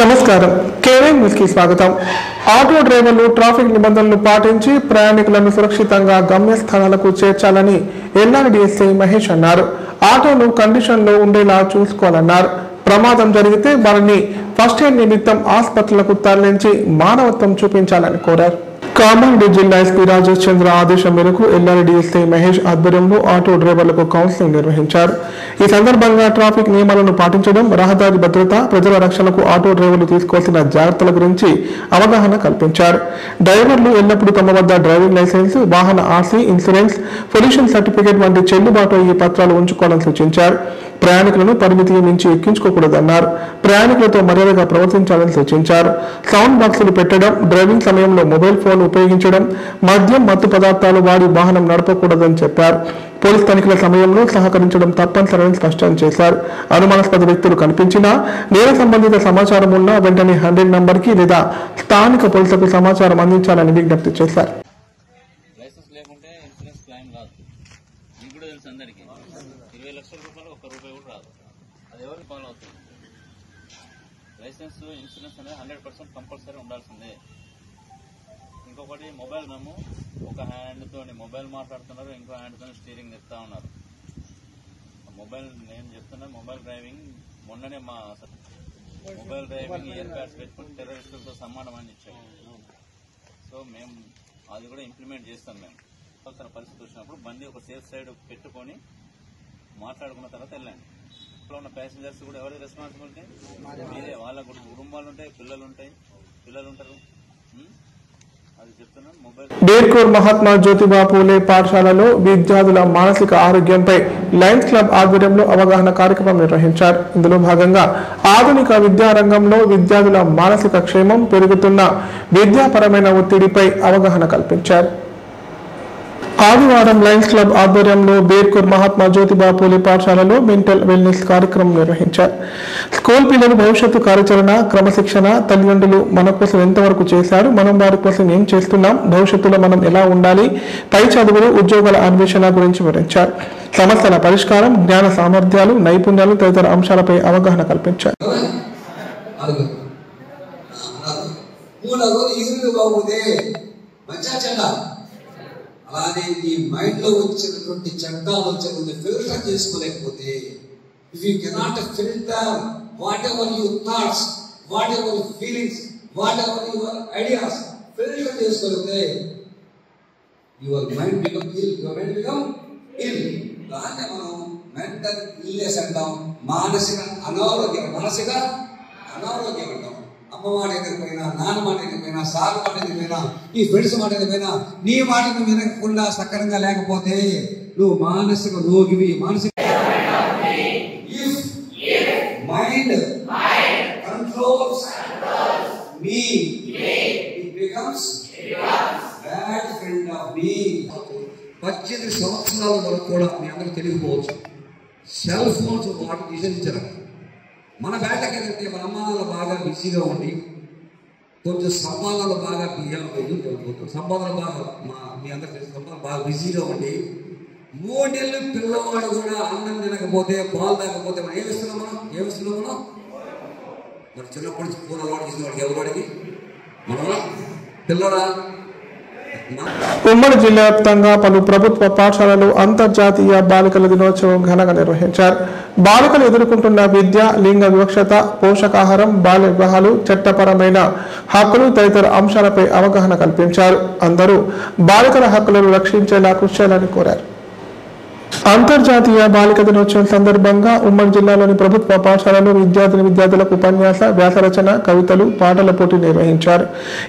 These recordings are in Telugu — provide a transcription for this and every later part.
నమస్కారం కేవైఎం న్యూస్ కి స్వాగతం. ఆటో డ్రైవర్లు ట్రాఫిక్ నిబంధనలు పాటించి ప్రయాణికులను సురక్షితంగా గమ్యస్థానాలకు చేర్చాలని ఎల్ఆర్డీఎస్ఐ మహేష్ అన్నారు. ఆటోను కండిషన్ లో ఉండేలా చూసుకోవాలన్నారు. ప్రమాదం జరిగితే వారిని ఫస్ట్ ఎయిడ్ నిమిత్తం ఆసుపత్రులకు తరలించి మానవత్వం చూపించాలని కోరారు. కామారెడ్డి జిల్లా ఎస్పీ రాజేష్ చంద్ర ఆదేశం మేరకు ఎల్ఆర్డీఎస్ఐ మహేష్ ఆధ్వర్యంలో ఆటో డ్రైవర్లకు కౌన్సిలింగ్ నిర్వహించారు. ఈ సందర్భంగా ట్రాఫిక్ నియమాలను పాటించడం, రహదారి భద్రత, ప్రజల రక్షణకు ఆటో డ్రైవర్లు తీసుకోవాల్సిన జాగ్రత్తల గురించి అవగాహన కల్పించారు. డ్రైవర్లు ఎల్లప్పుడూ తమ వద్ద డ్రైవింగ్ లైసెన్స్, వాహన ఆర్సీ, ఇన్సూరెన్స్, పొల్యూషన్ సర్టిఫికేట్ వంటి చెల్లుబాటు అయ్యే పత్రాలు ఉంచుకోవాలని సూచించారు. ప్రయాణికులను పరిమితికి మించి ఎక్కించుకోకూడదన్నారు. ప్రయాణికులతో మర్యాదగా ప్రవర్తించాలని సూచించారు. సౌండ్ బాక్సులు పెట్టడం, డ్రైవింగ్ సమయంలో మొబైల్ ఫోన్ ఉపయోగించడం, మద్యం, మత్తు పదార్థాలు వాడి వాహనం నడపకూడదని చెప్పారు. పోలీస్ తనిఖీల సమయంలో సహకరించడం తప్పనిసరని స్పష్టం చేశారు. అనుమానాస్పద వ్యక్తులు కనిపించినా, నేర సంబంధిత సమాచారం ఉన్నా వెంటనే 100 నంబర్కి లేదా స్థానిక పోలీసులకు సమాచారం అందించాలని విజ్ఞప్తి చేశారు. లైసెన్స్ ఇన్సూరెన్స్ అనేది 100% కంపల్సరీ ఉండాల్సిందే. ఇంకొకటి మొబైల్, మేము ఒక హ్యాండ్తో మొబైల్ మాట్లాడుతున్నారు, ఇంకో హ్యాండ్తో స్టీరింగ్ చెప్తా ఉన్నారు. మొబైల్ నేను చెప్తున్నా, మొబైల్ డ్రైవింగ్ మొన్ననే మా మొబైల్ డ్రైవింగ్ ఇయర్ బ్యాగ్స్ పెట్టుకుని టెర్రరిస్టులతో సమానం అని ఇచ్చాము. సో మేము అది కూడా ఇంప్లిమెంట్ చేస్తాం. మేము అవసర పరిస్థితి వచ్చినప్పుడు బండి ఒక సేఫ్ సైడ్ పెట్టుకొని మాట్లాడుకున్న తర్వాత వెళ్ళండి. ఇంట్లో ఉన్న ప్యాసింజర్స్ కూడా ఎవరి రెస్పాన్సిబిలిటీ మీరే. వాళ్ళ కుటుంబాలు ఉంటాయి, పిల్లలు ఉంటారు. అది చెప్తున్నాను. మొబైల్ బేర్కూర్ మహాత్మా జ్యోతిబా పూలే పాఠశాలలో విద్యార్థుల మానసిక ఆరోగ్యంపై లయన్స్ క్లబ్ ఆధ్వర్యంలో అవగాహన కార్యక్రమం నిర్వహించారు. ఇందులో భాగంగా ఆధునిక విద్యారంగంలో విద్యార్థుల మానసిక క్షేమం, పెరుగుతున్న విద్యాపరమైన ఒత్తిడిపై అవగాహన కల్పించారు. ఆదివారం లయన్స్ క్లబ్ ఆధ్వర్యంలో బేర్కూర్ మహాత్మా జ్యోతిబా పూలే పాఠశాలలో మెంటల్ వెల్నెస్ కార్యక్రమం నిర్వహించారు. స్కూల్ పిల్లలు భవిష్యత్తు కార్యాచరణ, క్రమశిక్షణ, తల్లిదండ్రులు మన కోసం ఎంతవరకు చేశారు, మనం వారి కోసం ఏం చేస్తున్నాం, భవిష్యత్తులో మనం ఎలా ఉండాలి, పై చదువులు, ఉద్యోగాల అన్వేషణ గురించి వివరించారు. సమస్యల పరిష్కారం, జ్ఞాన సామర్థ్యాలు, నైపుణ్యాలు తదితర అంశాలపై అవగాహన కల్పించారు. అలానే నీ మైండ్ లో వచ్చినటువంటి చెడ్డ ఆలోచనలు ఫిల్టర్ చేసుకోలేకపోతే, if you cannot filter whatever your thoughts, whatever feelings, whatever your ideas filter చేసుకోలేకపోతే యువర్ మైండ్ బికమ్ ఇల్. దాన్ని మనం మెంటల్ ఇల్నెస్ అంటాం, మానసిక అనారోగ్యం అంటాం. అమ్మ మాట ఎదిరిపోయినా, నాన్న మాట ఎదిరిపోయినా, సార్ మాట ఎదిరిపోయినా, నీ ఫ్రెండ్స్ మాట ఎదిరిపోయినా, నీ మాటను వినకుండా సక్రంగా లేకపోతే నువ్వు మానసిక రోగివి. Mind controls me, it becomes bad friend of me. 18 సంవత్సరాల వరకు కూడా మీ అందరికి తెలియకపోవచ్చు, సెల్ ఫోన్స్ వాటి నిషేధించారు. మన బ్యాటకి ఏంటంటే మన అమ్మానాలు బాగా బిజీగా ఉండి, కొంచెం సంపాదనలు బాగా సంపాదనలు బాగా మీ అందరికి సంపాదన బాగా బిజీగా ఉండి, 3 నెలలు పిల్లవాడు కూడా అన్నం తినకపోతే, పాలు తాగకపోతే మనం ఏమిస్తున్నాం? మనం మరి చిన్నప్పటి నుంచి పూల అలవాటు చేసిన వాడికి ఎవరికి మన పిల్లడా. ఉమ్మడి జిల్లా వ్యాప్తంగా పలు ప్రభుత్వ పాఠశాలలు అంతర్జాతీయ బాలికల దినోత్సవం ఘనంగా నిర్వహించారు. బాలికలు ఎదుర్కొంటున్న విద్య, లింగ వివక్షత, పోషకాహారం, బాల్య వివాహాలు, చట్టపరమైన హక్కులు తదితర అంశాలపై అవగాహన కల్పించారు. అందరూ బాలికల హక్కులను రక్షించేలా కృషి చేయాలని కోరారు. అంతర్జాతీయ బాలిక దినోత్సవం సందర్భంగా ఉమ్మడి జిల్లాలోని ప్రభుత్వ పాఠశాలలో విద్యార్థులకు ఉపన్యాస, వ్యాసరచన, కవితలు, పాటల పోటీ నిర్వహించారు.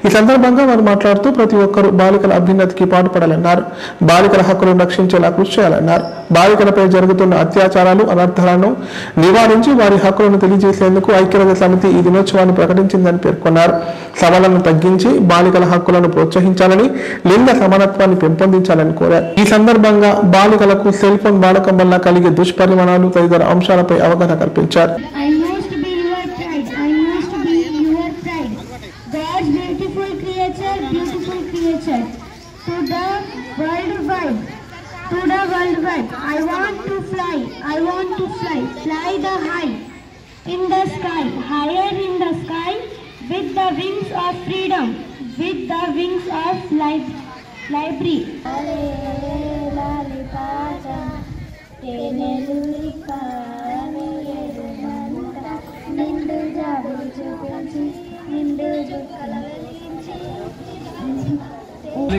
ఈ సందర్భంగా వారు మాట్లాడుతూ ప్రతి ఒక్కరూ బాలికల అభ్యున్నతికి పాటుపడాలన్నారు. బాలికల హక్కులను రక్షించేలా కృషి చేయాలన్నారు. బాలికలపై జరుగుతున్న అత్యాచారాలు, అనర్థాలను నివారించి వారి హక్కులను తెలియజేసేందుకు ఐక్యరాజ్య సమితి ఈ దినోత్సవాన్ని ప్రకటించిందని పేర్కొన్నారు. సవాళ్లను తగ్గించి బాలికల హక్కులను ప్రోత్సహించాలని, లింగ సమానత్వాన్ని పెంపొందించాలని కోరారు. ఈ సందర్భంగా బాలికలకు సెల్ ఫోన్ వాడకం వల్ల కలిగే దుష్పరిణామాలు తదితర అంశాలపై అవగాహన కల్పించారు. I want to fly, fly the high. in the sky, higher in the sky, with the wings of freedom, with the wings of library.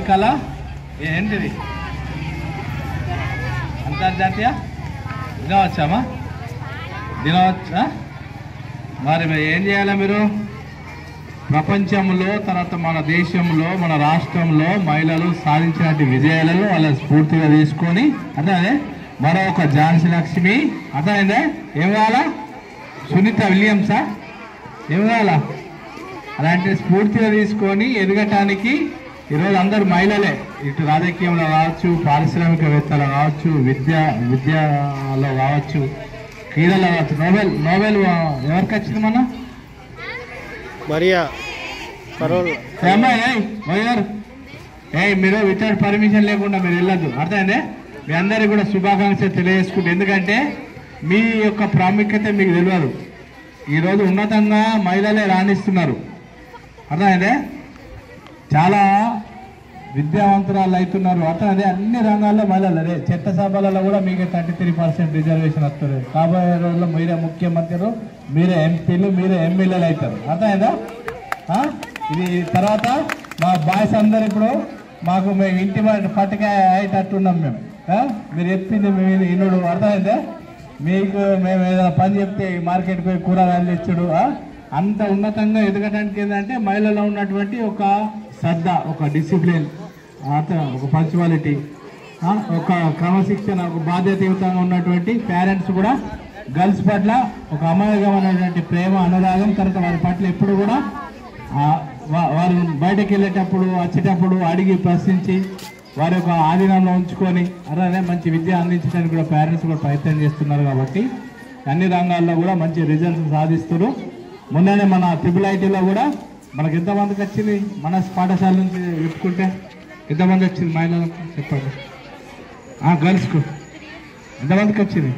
కళ ఏంటిది? అంతర్జాతీయ దినోత్సవమా? మరి ఏం చేయాలి మీరు? ప్రపంచంలో తర్వాత మన దేశంలో మన రాష్ట్రంలో మహిళలు సాధించిన విజయాలను వాళ్ళ స్ఫూర్తిగా తీసుకొని అదే మరొక ఝాన్సీ లక్ష్మి అర్థమైందే ఏం కావాలా? సునీత విలియమ్సా ఏం కావాలా? అలాంటి స్ఫూర్తిగా తీసుకొని ఎదగటానికి ఈరోజు అందరు మహిళలే, ఇటు రాజకీయంలో కావచ్చు, పారిశ్రామికవేత్తలు కావచ్చు, విద్యలో కావచ్చు, క్రీడలో కావచ్చు. నోబెల్ ఎవరికి వచ్చింది? మన మరియా మీరు వితౌట్ పర్మిషన్ లేకుండా మీరు వెళ్ళొద్దు, అర్థమైందే? మీ అందరికీ కూడా శుభాకాంక్షలు తెలియజేసుకుంటే, ఎందుకంటే మీ యొక్క ప్రాముఖ్యత మీకు తెలియదు. ఈరోజు ఉన్నతంగా మహిళలే రాణిస్తున్నారు, అర్థమైందే? చాలా విద్యావంతురాలు అవుతున్నారు, అర్థమైందే? అన్ని రంగాల్లో మహిళలు. అదే చట్టసభలలో కూడా మీకు 33% రిజర్వేషన్ వస్తుంది. కాబోయే రోజుల్లో మీరే ముఖ్యమంత్రులు, మీరే ఎంపీలు, మీరే ఎమ్మెల్యేలు అవుతారు, అర్థమైందా? ఇది తర్వాత మా బాయ్స్ అందరు ఇప్పుడు మాకు మేము ఇంటి పట్టుకాయ అయ్యేటట్టున్నాం మేము. మీరు చెప్పింది మేము ఇన్నుడు, అర్థమైందే? మీకు మేము ఏదైనా పని చెప్తే మార్కెట్కి పోయి కూరగాయలు తెచ్చుడు. అంత ఉన్నతంగా ఎదగడానికి ఏంటంటే మహిళలో ఉన్నటువంటి ఒక శ్రద్ధ, ఒక డిసిప్లిన్, ఒక పంక్చువాలిటీ, ఒక క్రమశిక్షణ, ఒక బాధ్యతయుతంగా ఉన్నటువంటి పేరెంట్స్ కూడా గర్ల్స్ పట్ల ఒక అమాయకమైనటువంటి ప్రేమ, అనురాగం, తర్వాత వారి పట్ల ఎప్పుడు కూడా వారు బయటకు వెళ్ళేటప్పుడు వచ్చేటప్పుడు అడిగి ప్రశ్నించి వారి యొక్క ఆధీనంలో ఉంచుకొని అలానే మంచి విద్య అందించడానికి కూడా పేరెంట్స్ కూడా ప్రయత్నం చేస్తున్నారు. కాబట్టి అన్ని రంగాల్లో కూడా మంచి రిజల్ట్స్ సాధిస్తున్నారు. మొన్ననే మన IIITలో కూడా మనకు ఎంతమందికి వచ్చింది? మన పాఠశాల నుంచి చెప్పుకుంటే ఎంతమంది వచ్చింది మహిళలకు చెప్పండి? గర్ల్స్కు ఎంతమందికి వచ్చింది?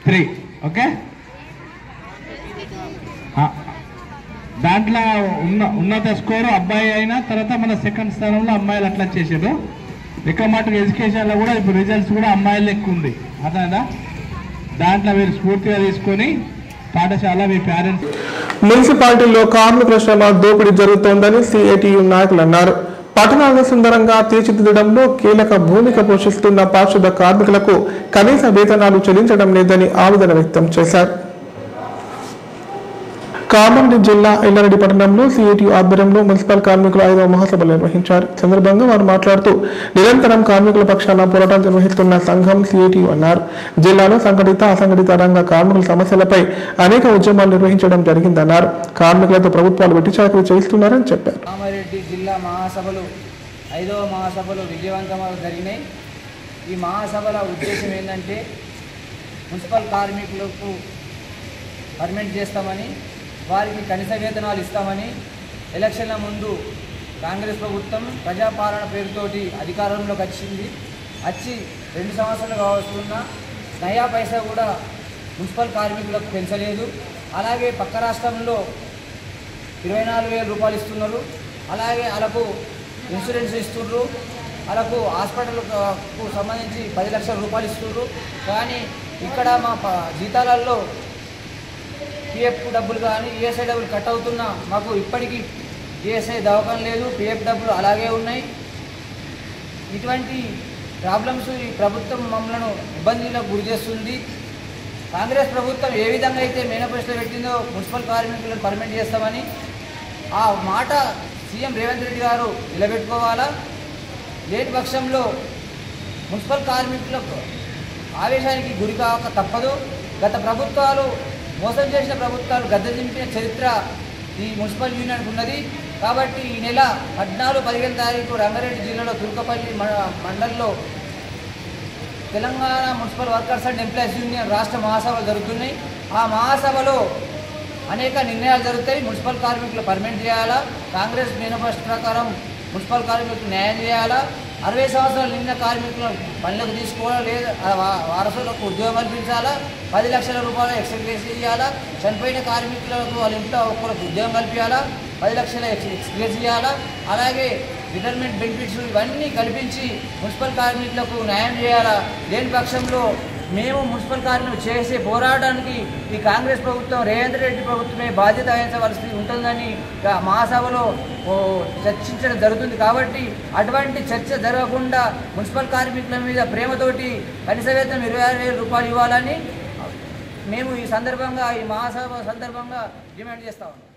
3. ఓకే, దాంట్లో ఉన్నత స్కోరు అబ్బాయి అయినా తర్వాత మన సెకండ్ స్థానంలో అమ్మాయిలు అట్లా చేసారు. ఎక్కువ మటుకు ఎడ్యుకేషన్లో కూడా ఇప్పుడు రిజల్ట్స్ కూడా అమ్మాయిలు ఎక్కువ ఉంది, అర్థమైందా? దాంట్లో మీరు స్ఫూర్తిగా తీసుకొని పాఠశాల మీ పేరెంట్స్. మున్సిపాలిటీలో కార్మికుల శ్రమ దోపిడీ జరుగుతోందని CITU నాయకులు అన్నారు. పట్టణాలను సుందరంగా తీర్చిదిద్దడంలో కీలక భూమిక పోషిస్తున్న పారిశుద్ధ కార్మికులకు కనీస వేతనాలు చెల్లించడం లేదని ఆవేదన వ్యక్తం చేశారు. కామారెడ్డి జిల్లా ఎల్లారెడ్డి పట్టణంలో CITU ఆధ్వర్యంలో మున్సిపల్ కార్మికులు 5వ మహాసభలు నిర్వహించారు. సందర్భంగా వారు మాట్లాడుతూ నిరంతరం కార్మికుల పక్షాన పోరాటం నిర్వహిస్తున్న సంఘం CITU అన్నారు. జిల్లాలో సంఘటిత అసంఘటిత రంగ కార్మికుల సమస్యలపై అనేక ఉద్యమాలు నిర్వహించడం జరిగిందన్నారు. కార్మికులతో ప్రభుత్వాలు వెట్టి చాకరీ చేయిస్తున్నారని చెప్పారు. కామారెడ్డి జిల్లా మహాసభలు 5వ మహాసభలు విజయవంతంగా జరిగినాయి. ఈ మహాసభల ఉద్దేశం ఏంటంటే మున్సిపల్ కార్మికులకు పర్మనెంట్ చేస్తామని, వారికి కనీస వేతనాలు ఇస్తామని, ఎలక్షన్ల ముందు కాంగ్రెస్ ప్రభుత్వం ప్రజాపాలన పేరుతోటి అధికారంలోకి వచ్చి 2 సంవత్సరాలు కావస్తున్న నయా పైసా కూడా మున్సిపల్ కార్మికులకు పెంచలేదు. అలాగే పక్క రాష్ట్రంలో 24,000 రూపాయలు ఇస్తున్నారు. అలాగే వాళ్ళకు ఇన్సూరెన్స్ ఇస్తున్నారు, వాళ్ళకు హాస్పిటల్కు సంబంధించి 10 లక్షల రూపాయలు ఇస్తున్నారు. కానీ ఇక్కడ మా జీతాలలో PF డబ్బులు కానీ ESI డబ్బులు కట్ అవుతున్నా మాకు ఇప్పటికీ ESI దవాఖాన లేదు, PF డబ్బులు అలాగే ఉన్నాయి. ఇటువంటి ప్రాబ్లమ్స్ ఈ ప్రభుత్వం మమ్మల్ని ఇబ్బందులకు గురి చేస్తుంది. కాంగ్రెస్ ప్రభుత్వం ఏ విధంగా అయితే మేనిఫెస్టోలో పెట్టిందో మున్సిపల్ కార్మికులను పర్మనెంట్ చేస్తామని ఆ మాట సీఎం రేవంత్ రెడ్డి గారు నిలబెట్టుకోవాలా. లేని పక్షంలో మున్సిపల్ కార్మికులకు ఆవేశానికి గురి కాక తప్పదు. గత ప్రభుత్వాలు మోసం చేసిన ప్రభుత్వాలు గద్దె దింపిన చరిత్ర ఈ మున్సిపల్ యూనియన్కు ఉన్నది. కాబట్టి ఈ నెల 14-15 తారీఖు రంగారెడ్డి జిల్లాలో తుర్కపల్లి మండలంలో Telangana municipal workers and employees union రాష్ట్ర మహాసభలు జరుగుతున్నాయి. ఆ మహాసభలో అనేక నిర్ణయాలు జరుగుతాయి. మున్సిపల్ కార్మికులు పర్మనెంట్ చేయాలా, కాంగ్రెస్ మేనిఫెస్టో ప్రకారం మున్సిపల్ కార్మికులకు న్యాయం చేయాలా, 60 సంవత్సరాలు నిన్న కార్మికులను పనులకు తీసుకోవడం లేదు, వారసులకు ఉద్యోగం కల్పించాలా, 10 లక్షల రూపాయలు ఎక్స్గ్రేస్ ఇవ్వాలా, చనిపోయిన కార్మికులకు వాళ్ళ ఇంట్లో ఒక్కరికి ఉద్యోగం కల్పించాలా, 10 లక్షల ఎక్స్గ్రేస్ ఇవ్వాలా, అలాగే రిటైర్మెంట్ బెనిఫిట్స్ ఇవన్నీ కల్పించి మున్సిపల్ కార్మికులకు న్యాయం చేయాలా. లేని పక్షంలో మేము మున్సిపల్ కార్మికులు చేసే పోరాటానికి ఈ కాంగ్రెస్ ప్రభుత్వం, రేవంత్ రెడ్డి ప్రభుత్వమే బాధ్యత వహించవలసి ఉంటుందని మహాసభలో చర్చించడం జరుగుతుంది. కాబట్టి అటువంటి చర్చ జరగకుండా మున్సిపల్ కార్మికుల మీద ప్రేమతోటి కనీస వేతనం 26,000 రూపాయలు ఇవ్వాలని మేము ఈ సందర్భంగా, ఈ మహాసభ సందర్భంగా డిమాండ్ చేస్తా ఉన్నాం.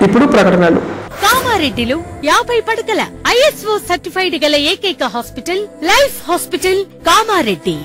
ఇప్పుడు ప్రకటనలు. కామారెడ్డిలో 50 పడకల ISO సర్టిఫైడ్ గల ఏకైక hospital life hospital Kamareddy.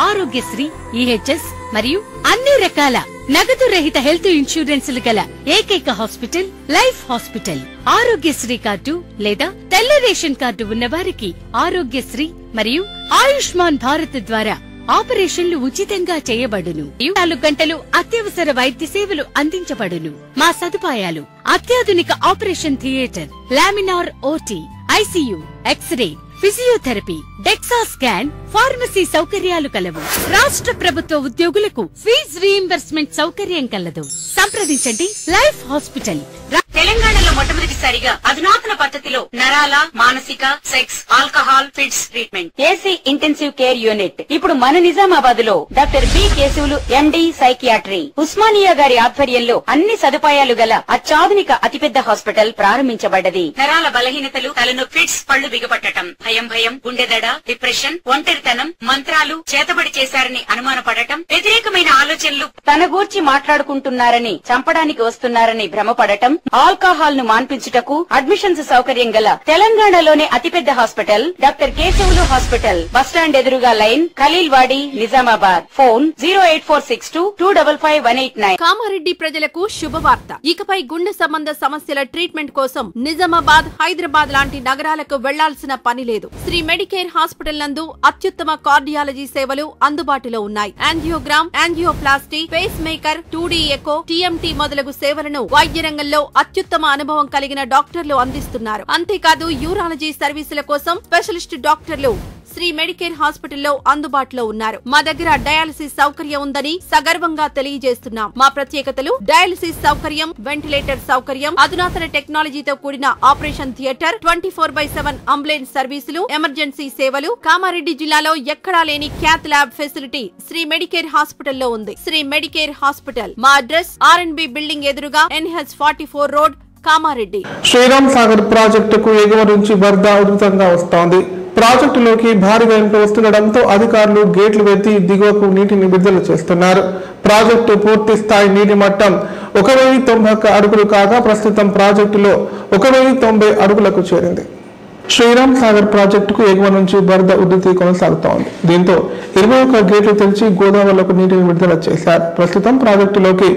Aarogyasri, EHS మరియు అన్ని రకాల నగదు రహిత హెల్త్ ఇన్సూరెన్సులు గల ఏకైక hospital life hospital. Aarogyasri card లేదా తెల్ల రేషన్ కార్డు ఉన్నవారికి ఆరోగ్యశ్రీ మరియు ఆయుష్మాన్ భారత్ ద్వారా ఆపరేషన్లు ఉచితంగా చేయబడును. 24 గంటలు అత్యవసర వైద్య సేవలు అందించబడును. మా సదుపాయాలు: అత్యాధునిక operation theatre, laminar OT, ICU, x ray, physiotherapy, dexa scan, pharmacy సౌకర్యాలు కలవు. రాష్ట్ర ప్రభుత్వ ఉద్యోగులకు ఫీజు రీయింబర్స్మెంట్ సౌకర్యం కలదు. సంప్రదించండి లైఫ్ హాస్పిటల్. తెలంగాణలో మొట్టమొదటిసారిగా అధునాతన పద్ధతిలో నరాల, మానసిక, sex, alcohol, fits treatment, AC intensive care unit ఇప్పుడు మన నిజామాబాద్ లో doctor B Keshavulu MD psychiatry, Osmania గారి ఆధ్వర్యంలో అన్ని సదుపాయాలు గల అత్యాధునిక అతిపెద్ద హాస్పిటల్ ప్రారంభించబడ్డది. నరాల బలహీనతలు, తలనొప్పి, ఫిట్స్, పళ్లు బిగపట్టడం, భయం, గుండెదడ, డిప్రెషన్, ఒంటరితనం, మంత్రాలు చేతబడి చేశారని అనుమానపడటం, వ్యతిరేకమైన ఆలోచనలు, తన గూర్చి మాట్లాడుకుంటున్నారని, చంపడానికి వస్తున్నారని భ్రమపడటం, ఆల్కహాల్ ను మాన్పించుటకు అడ్మిషన్స్ సౌకర్యం గల తెలంగాణలోనే అతిపెద్ద hospital doctor Keshavulu hospital. Bus stand ఎదురుగా లైన్, ఖలీల్వాడి, నిజామాబాద్. ఫోన్ 08462255189. కామారెడ్డి ప్రజలకు శుభవార్త. ఇకపై గుండె సంబంధ సమస్యల ట్రీట్మెంట్ కోసం నిజామాబాద్, హైదరాబాద్ లాంటి నగరాలకు వెళ్లాల్సిన పని లేదు. శ్రీ మెడికేర్ హాస్పిటల్ నందు అత్యుత్తమ కార్డియాలజీ సేవలు అందుబాటులో ఉన్నాయి. Angiogram, angioplasty, pacemaker, 2D echo, TMT మొదలగు సేవలను వైద్య రంగంలో అత్యుత్తమ అనుభవం కలిగిన డాక్టర్లు అందిస్తున్నారు. అంతేకాదు యూరాలజీ సర్వీసుల కోసం స్పెషలిస్ట్ డాక్టర్లు శ్రీ మెడికేర్ హాస్పిటల్లో అందుబాటులో ఉన్నారు. మా దగ్గర డయాలసిస్ సౌకర్యం ఉందని సగర్వంగా తెలియజేస్తున్నాం. మా ప్రత్యేకతలు: డయాలసిస్ సౌకర్యం, వెంటిలేటర్ సౌకర్యం, అధునాతన టెక్నాలజీతో కూడిన operation theatre, 24/7 ambulance services, emergency సేవలు. కామారెడ్డి జిల్లాలో ఎక్కడా లేని cath lab facility Shri Medicare హాస్పిటల్లో ఉంది. Shri Medicare hospital. మా అడ్రస్ RNB బిల్డింగ్ ఎదురుగా NH44 రోడ్, కామారెడ్డి. శ్రీరామ్ సాగర్ ప్రాజెక్టుకు ఎగువ నుంచి వరద ఉధృతంగా వస్తోంది. ప్రాజెక్టులోకి భారీగా ఇంట్లో వస్తుండటంతో అధికారులు గేట్లు వెత్తి దిగువకు నీటిని విడుదల చేస్తున్నారు. ప్రాజెక్టు పూర్తి స్థాయి నీటి మట్టం 1091 అడుగులు కాగా ప్రస్తుతం ప్రాజెక్టులో 1090 అడుగులకు చేరింది. శ్రీరామ్ సాగర్ ప్రాజెక్టుకు ఎగువ నుంచి వరద ఉధృతి కొనసాగుతోంది. దీంతో 21 గేట్లు తెరిచి గోదావరిలోకి నీటిని విడుదల చేశారు. ప్రస్తుతం ప్రాజెక్టులోకి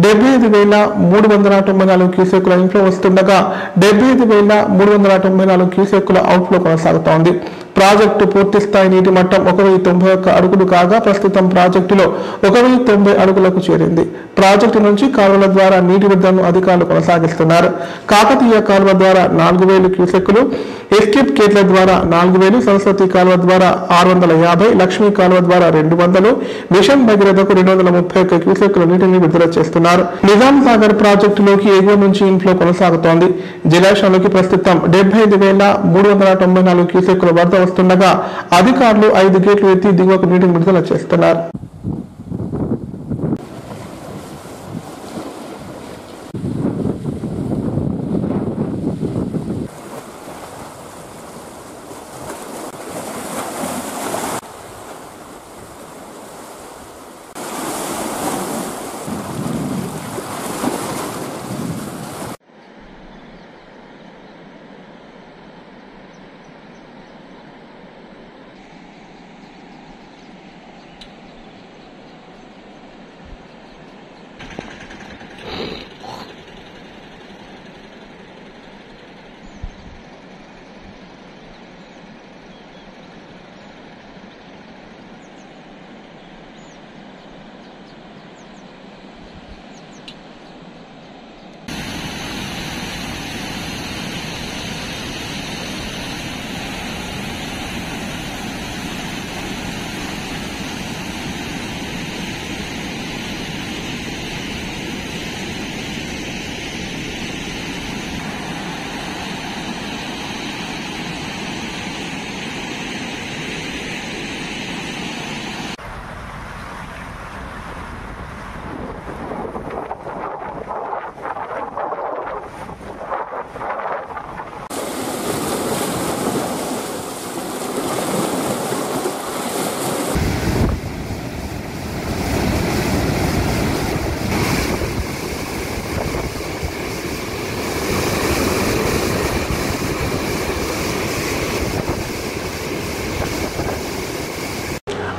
75,394 క్యూసెక్కుల ఇన్ఫ్లో వస్తుండగా 75,394 క్యూసెక్కుల అవుట్ఫ్లో కొనసాగుతోంది. ప్రాజెక్టు పూర్తి స్థాయి నీటి మట్టం 1091 అడుగులు కాగా ప్రస్తుతం ప్రాజెక్టులో 1090 అడుగులకు చేరింది. ప్రాజెక్టు నుంచి కాలువల ద్వారా నీటి విడుదలను అధికారులు కొనసాగిస్తున్నారు. కాకతీయ కాలువ ద్వారా 4000 క్యూసెక్కులు, ఎస్కేప్ గేట్ల ద్వారా 4000, సరస్వతి కాలువ ద్వారా 650, లక్ష్మీ కాలువ ద్వారా 200, మిషన్ భగీరథకు 231 క్యూసెక్కుల నీటిని విడుదల చేస్తున్నారు. నిజాం సాగర్ ప్రాజెక్టులోకి ఎగువ నుంచి ఇన్ఫ్లో కొనసాగుతోంది. జలాశయంలోకి ప్రస్తుతం 75,394 క్యూసెక్కుల వరద వస్తుండగా అధికారులు 5 గేట్లు ఎత్తి దిగువకు నీటిని విడుదల చేస్తున్నారు.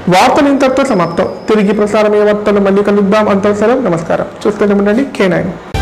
వార్తలు ఇంతటితో సమాప్తం. తిరిగి ప్రసారమయ్యే వార్తలు మళ్ళీ కలుద్దాం. అంతవరకు నమస్కారం. చూస్తూనే ఉండండి K9.